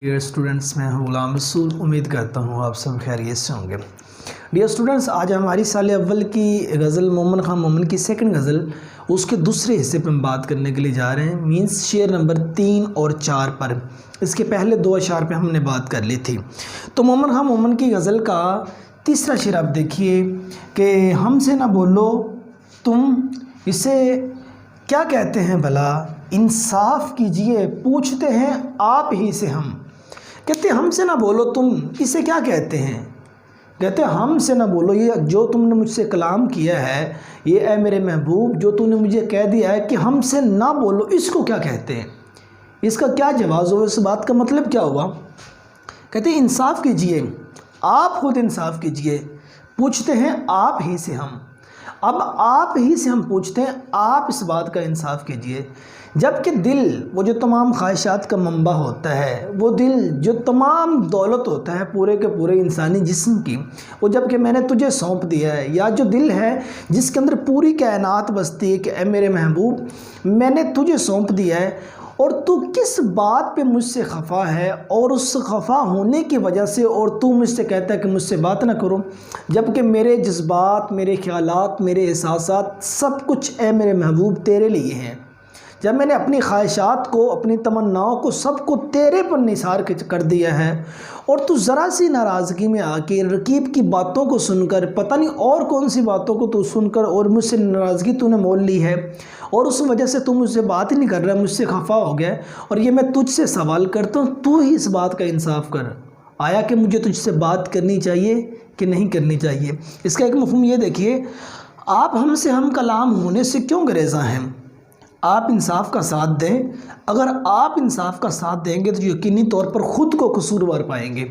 Dear students, मैं हूं गुलाम रसूल। उम्मीद करता हूं आप सब खैरियत से होंगे। डियर स्टूडेंट्स, आज हमारी साल अव्वल की गज़ल मोमन खान मोमन की सेकंड गज़ल उसके दूसरे हिस्से पर हम बात करने के लिए जा रहे हैं। मींस शेर नंबर 3 और 4 पर। इसके पहले 2 अशार पे हमने बात कर ली थी। तो मोमन खान मोमन की गज़ल का तीसरा शेर आप देखिए कि हमसे ना बोलो तुम, इसे क्या कहते हैं भला, इंसाफ कीजिए पूछते हैं आप ही से हम। कहते हैं हमसे ना बोलो तुम, इसे क्या कहते हैं। कहते हैं हमसे ना बोलो, ये जो तुमने मुझसे कलाम किया है, ये ऐ मेरे महबूब जो तूने मुझे कह दिया है कि हमसे ना बोलो, इसको क्या कहते हैं, इसका क्या जवाब हुआ, इस बात का मतलब क्या हुआ। कहते हैं इंसाफ कीजिए, आप खुद इंसाफ कीजिए, पूछते हैं आप ही से हम। अब आप ही से हम पूछते हैं, आप इस बात का इंसाफ कीजिए। जबकि दिल वो जो तमाम ख्वाहिशात का मंबा होता है, वो दिल जो तमाम दौलत होता है पूरे के पूरे इंसानी जिस्म की, वो जबकि मैंने तुझे सौंप दिया है, या जो दिल है जिसके अंदर पूरी कायनात बसती है कि ऐ मेरे महबूब मैंने तुझे सौंप दिया है, और तू किस बात पे मुझसे खफा है, और उस खफा होने की वजह से और तू मुझसे कहता है कि मुझसे बात ना करो, जबकि मेरे जज्बात, मेरे ख्यालात, मेरे एहसासात सब कुछ ऐ मेरे महबूब तेरे लिए हैं। जब मैंने अपनी ख्वाहिशात को, अपनी तमन्नाओं को सबको तेरे पर निसार कर दिया है, और तू ज़रा सी नाराज़गी में आके रकीब की बातों को सुनकर, पता नहीं और कौन सी बातों को तू सुनकर और मुझसे नाराज़गी तूने मोल ली है, और उस वजह से तू मुझसे बात ही नहीं कर रहा, मुझसे खफा हो गया। और ये मैं तुझसे सवाल करता हूँ, तू ही इस बात का इंसाफ कर, आया कि मुझे तुझसे बात करनी चाहिए कि नहीं करनी चाहिए। इसका एक मफ़हूम ये देखिए, आप हमसे हम कलाम होने से क्यों गुरेज़ा हैं। आप इंसाफ का साथ दें, अगर आप इंसाफ का साथ देंगे तो यकीनी तौर पर ख़ुद को कसूरवार पाएंगे।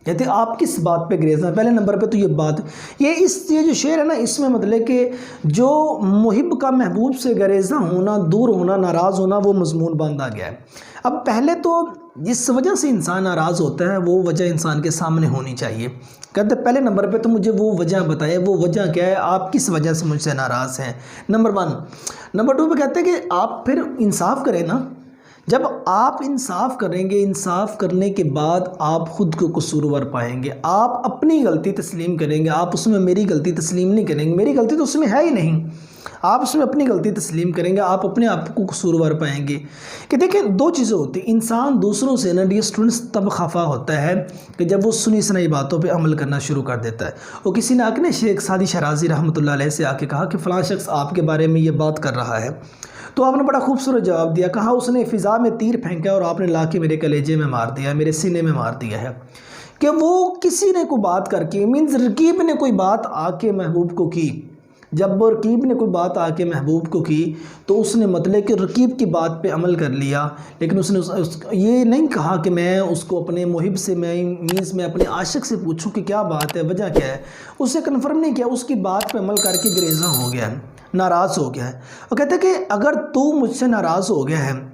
कहते आप किस बात पे गुरेज़ा हैं। पहले नंबर पे तो ये बात, ये जो शेर है ना, इसमें मतलब कि जो मुहिब का महबूब से गुरेज़ा होना, दूर होना, नाराज़ होना, वो मज़मून बांधा गया है। अब पहले तो जिस वजह से इंसान नाराज़ होता है वो वजह इंसान के सामने होनी चाहिए। कहते पहले नंबर पे तो मुझे वो वजह बताइए, वो वजह क्या है, आप किस वजह से मुझसे नाराज़ हैं, नंबर 1। नंबर 2 पे कहते हैं कि आप फिर इंसाफ करें ना। जब आप इंसाफ करेंगे, इंसाफ करने के बाद आप ख़ुद को कसूरवार पाएंगे, आप अपनी गलती तस्लीम करेंगे, आप उसमें मेरी गलती तस्लीम नहीं करेंगे, मेरी गलती तो उसमें है ही नहीं, आप उसमें अपनी गलती तस्लीम करेंगे, आप अपने आप को कसूरवार पाएंगे। कि देखें 2 चीज़ें होती हैं, इंसान दूसरों से ना डियर स्टूडेंट्स तब खफा होता है कि जब वो सुनी सुनाई बातों पे अमल करना शुरू कर देता है। वो किसी ने आके ना शेख सादी शराजी रहमतुल्लाह अलैह से आके कहा कि फ़लाँ शख्स आपके बारे में ये बात कर रहा है, तो आपने बड़ा खूबसूरत जवाब दिया, कहा उसने फ़िज़ा में तीर फेंका और आपने ला के मेरे कलेजे में मार दिया, मेरे सीने में मार दिया है। कि वो किसी ने कोई बात करके, मीन्स रकीब ने कोई बात आके महबूब को की, जब वो रकीब ने कोई बात आके महबूब को की तो उसने मतलब कि रकीब की बात पे अमल कर लिया, लेकिन उसने ये नहीं कहा कि मैं उसको अपने मुहिब से, मैं अपने आशिक से पूछूं कि क्या बात है, वजह क्या है। उससे कन्फर्म नहीं किया, उसकी बात पे अमल करके गुरेज़ा हो गया है, नाराज़ हो गया है। और कहते हैं कि अगर तू मुझसे नाराज़ हो गया है,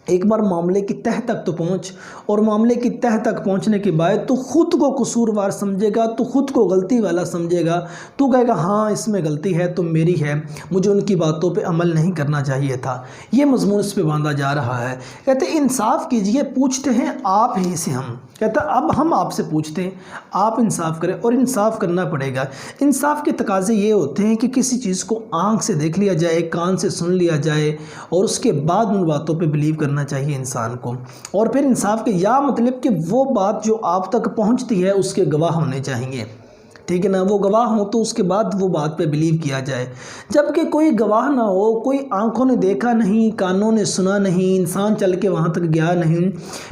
एक बार मामले की तह तक तो पहुँच, और मामले की तह तक पहुँचने के बाद तू ख़ुद को कसूरवार समझेगा, तू ख़ुद को गलती वाला समझेगा, तू कहेगा हाँ इसमें गलती है तो मेरी है, मुझे उनकी बातों पे अमल नहीं करना चाहिए था। ये मज़मून इस पे बांधा जा रहा है। कहते इंसाफ कीजिए, पूछते हैं आप ही से हम। कहता अब हम आपसे पूछते हैं, आप इंसाफ करें, और इंसाफ करना पड़ेगा। इंसाफ के तकाज़े ये होते हैं कि किसी चीज़ को आँख से देख लिया जाए, कान से सुन लिया जाए, और उसके बाद उन बातों पे बिलीव करना चाहिए इंसान को। और फिर इंसाफ के या मतलब कि वो बात जो आप तक पहुंचती है उसके गवाह होने चाहिए, ठीक है ना। वो गवाह हो तो उसके बाद वो बात पे बिलीव किया जाए। जबकि कोई गवाह ना हो, कोई आंखों ने देखा नहीं, कानों ने सुना नहीं, इंसान चल के वहाँ तक गया नहीं,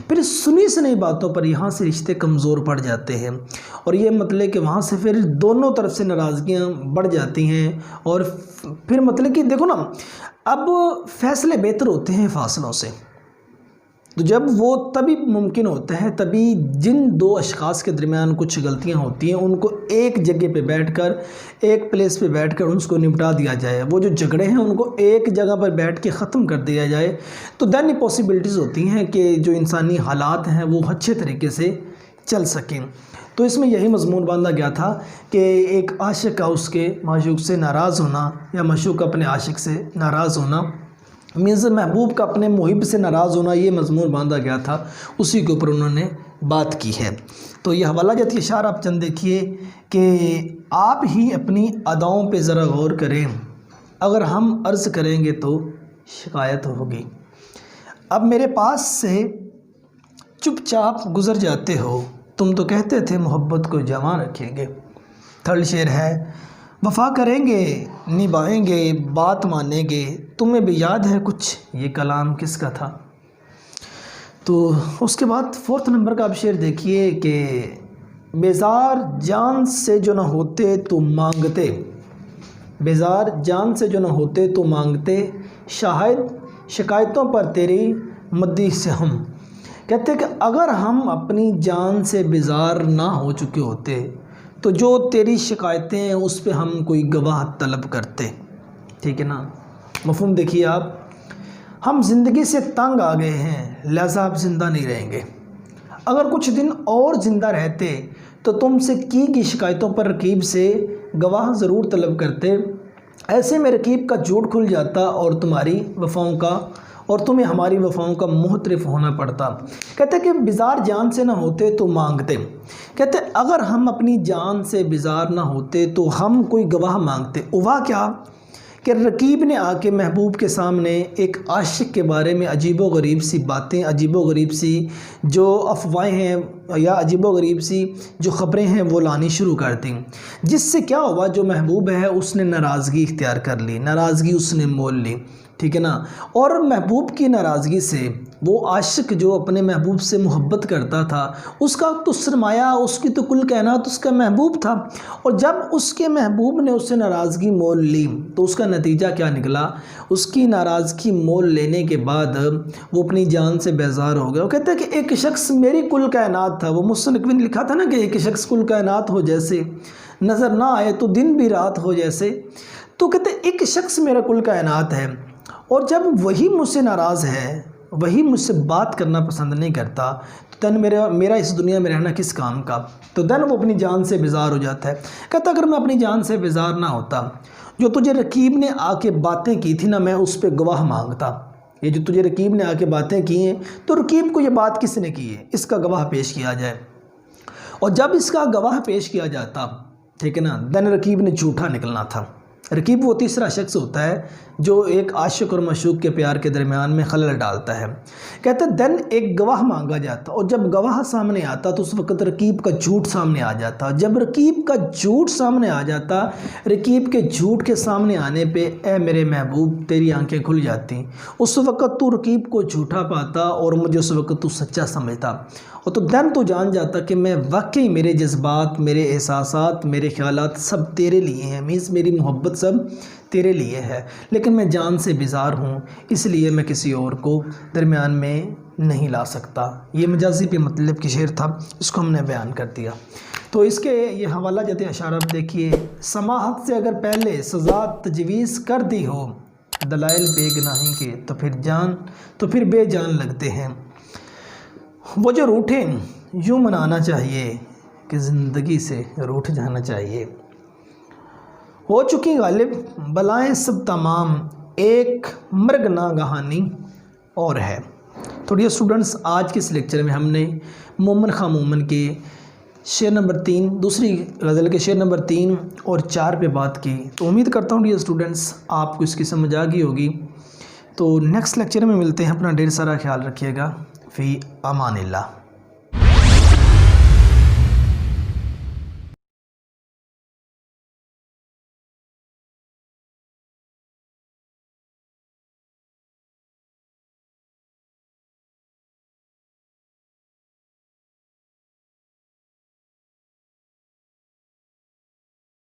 फिर सुनी सुनी बातों पर यहाँ से रिश्ते कमज़ोर पड़ जाते हैं, और ये मतलब कि वहाँ से फिर दोनों तरफ से नाराज़गियाँ बढ़ जाती हैं। और फिर मतलब कि देखो ना, अब फैसले बेहतर होते हैं फासलों से। तो जब वो तभी मुमकिन होता है, तभी जिन 2 अशख़ास के दरमियान कुछ गलतियां होती हैं उनको एक जगह पे बैठकर, एक प्लेस पे बैठकर उनको निपटा दिया जाए। वो जो झगड़े हैं उनको एक जगह पर बैठ के ख़त्म कर दिया जाए, तो दैन पॉसिबिलिटीज़ होती हैं कि जो इंसानी हालात हैं वो अच्छे तरीके से चल सकें। तो इसमें यही मज़मून बांधा गया था कि एक आशिक का उसके माशूक से नाराज़ होना, या माशूक अपने आशिक से नाराज़ होना, मीन्स महबूब का अपने मुहिब से नाराज़ होना ये मजमून बांधा गया था, उसी के ऊपर उन्होंने बात की है। तो ये हवाला जाती इशार आप चंद देखिए कि आप ही अपनी अदाओं पे ज़रा गौर करें, अगर हम अर्ज़ करेंगे तो शिकायत होगी। अब मेरे पास से चुपचाप गुज़र जाते हो, तुम तो कहते थे मोहब्बत को जमा रखेंगे। थर्ड शेर है, वफ़ा करेंगे निभाएंगे बात मानेंगे, तुम्हें भी याद है कुछ ये कलाम किसका था। तो उसके बाद फोर्थ नंबर का आप शेर देखिए कि बेजार जान से जो न होते तो मांगते, बेजार जान से जो न होते तो मांगते, शायद शिकायतों पर तेरी मद्दी से हम। कहते कि अगर हम अपनी जान से बेजार ना हो चुके होते तो जो तेरी शिकायतें हैं उस पे हम कोई गवाह तलब करते। ठीक है ना, मफ़हूम देखिए आप, हम ज़िंदगी से तंग आ गए हैं लिहाजा आप ज़िंदा नहीं रहेंगे। अगर कुछ दिन और ज़िंदा रहते तो तुमसे की शिकायतों पर रकीब से गवाह ज़रूर तलब करते। ऐसे में रकीब का झूठ खुल जाता और तुम्हारी वफ़ाओं का और तुम्हें हमारी वफ़ाओं का मुहतरिफ होना पड़ता। कहते कि बेजार जान से ना होते तो मांगते। कहते अगर हम अपनी जान से बेजार ना होते तो हम कोई गवाह मांगते। हुआ क्या कि रकीब ने आके महबूब के सामने एक आशिक के बारे में अजीबो गरीब सी बातें, अजीबो गरीब सी जो अफवाहें हैं या अजीबो गरीब सी जो ख़बरें हैं वो लानी शुरू कर दी, जिससे क्या हुआ, जो महबूब है उसने नाराज़गी इख्तियार कर ली, नाराज़गी उसने मोल ली। ठीक है ना, और महबूब की नाराज़गी से वो आशिक जो अपने महबूब से मोहब्बत करता था उसका तो सरमाया, उसकी तो कुल कायनात उसका महबूब था। और जब उसके महबूब ने उससे नाराज़गी मोल ली तो उसका नतीजा क्या निकला, उसकी नाराज़गी मोल लेने के बाद वो अपनी जान से बेजार हो गया। वो कहते हैं कि एक शख्स मेरी कुल कायनात था, वो मुसन्निफ़ ने लिखा था ना कि एक शख्स कुल कायनात हो जैसे, नज़र ना आए तो दिन भी रात हो जैसे। तो कहते एक शख्स मेरा कुल कायनात है और जब वही मुझसे नाराज़ है, वही मुझसे बात करना पसंद नहीं करता, तो देन मेरा इस दुनिया में रहना किस काम का। तो देन वो अपनी जान से बेजार हो जाता है। कहता अगर मैं अपनी जान से बेजार ना होता, जो तुझे रकीब ने आके बातें की थी ना, मैं उस पर गवाह मांगता। ये जो तुझे रकीब ने आके बातें की हैं तो रकीब को ये बात किसने की है, इसका गवाह पेश किया जाए। और जब इसका गवाह पेश किया जाता, ठीक है ना, देन रकीब ने झूठा निकलना था। रकीब वो तीसरा शख्स होता है जो एक आशिक और मशूक के प्यार के दरमियान में खलल डालता है। कहते देन एक गवाह मांगा जाता और जब गवाह सामने आता तो उस वक़्त रकीब का झूठ सामने आ जाता। जब रकीब का झूठ सामने आ जाता, रकीब के झूठ के सामने आने पे ए मेरे महबूब तेरी आंखें खुल जाती। उस वक़्त तू रकीब को झूठा पाता और मुझे उस वक़्त तू सच्चा समझता। और तो देन तो जान जाता कि मैं वाकई मेरे जज्बात, मेरे एहसासात, मेरे ख्यालात सब तेरे लिए हैं, मीन्स मेरी मोहब्बत सब तेरे लिए है, लेकिन मैं जान से बेजार हूँ, इसलिए मैं किसी और को दरमियान में नहीं ला सकता। ये मजाजी पे मतलब की शेर था, इसको हमने बयान कर दिया। तो इसके ये हवाला जाते अशारा देखिए, समाहत से अगर पहले सज़ा तजवीज़ कर दी हो दलाइल बेगनाही के तो फिर बेजान लगते हैं। वो जो रूठे यूँ मनाना चाहिए कि ज़िंदगी से रूठ जाना चाहिए। हो चुकी गालिब बलाएं सब तमाम, एक मर्ग नागहानी और है। तो डियर स्टूडेंट्स, आज के इस लेक्चर में हमने मोमिन खां मोमिन के शेर नंबर 3, दूसरी गज़ल के शेर नंबर 3 और 4 पे बात की। तो उम्मीद करता हूँ डियर स्टूडेंट्स आपको इसकी समझ आ गई होगी। तो नेक्स्ट लेक्चर में मिलते हैं। अपना ढेर सारा ख्याल रखिएगा। फ़ी अमानिल्लाह।